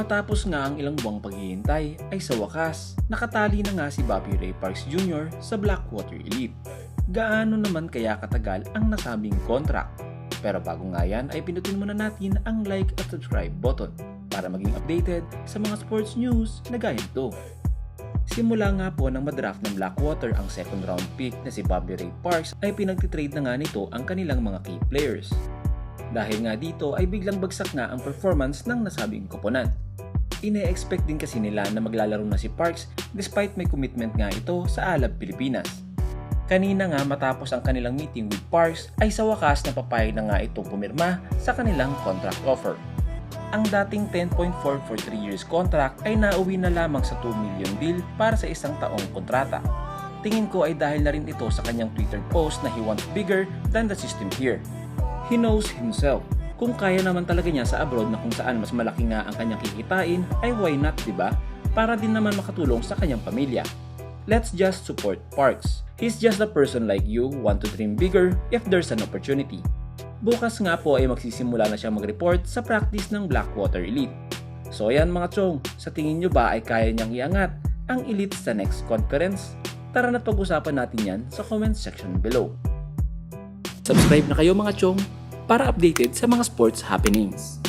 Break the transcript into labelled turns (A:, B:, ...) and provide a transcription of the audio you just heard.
A: Matapos nga ang ilang buwang paghihintay ay sa wakas, nakatali na nga si Bobby Ray Parks Jr. sa Blackwater Elite. Gaano naman kaya katagal ang nasabing contract? Pero bago nga yan ay pinutin muna natin ang like at subscribe button para maging updated sa mga sports news na gaya nito. Simula nga po nang madraft ng Blackwater ang second round pick na si Bobby Ray Parks ay pinagtitrade na nga nito ang kanilang mga key players. Dahil nga dito ay biglang bagsak nga ang performance ng nasabing koponan. Ine-expect din kasi nila na maglalaro na si Parks despite may commitment nga ito sa Alab Pilipinas. Kanina nga matapos ang kanilang meeting with Parks ay sa wakas napapayag na nga itong pumirma sa kanilang contract offer. Ang dating 10.4 for 3 years contract ay nauwi na lamang sa 2 million deal para sa isang taong kontrata. Tingin ko ay dahil na rin ito sa kanyang Twitter post na he wants bigger than the system here. He knows himself. Kung kaya naman talaga niya sa abroad na kung saan mas malaki nga ang kanyang kikitain ay why not, diba? Para din naman makatulong sa kanyang pamilya. Let's just support Parks. He's just a person like you want to dream bigger if there's an opportunity. Bukas nga po ay magsisimula na siya mag-report sa practice ng Blackwater Elite. So ayan mga chong, sa tingin nyo ba ay kaya niyang iangat ang Elite sa next conference? Tara na't pag-usapan natin yan sa comment section below. Subscribe na kayo mga chong para updated sa mga sports happenings.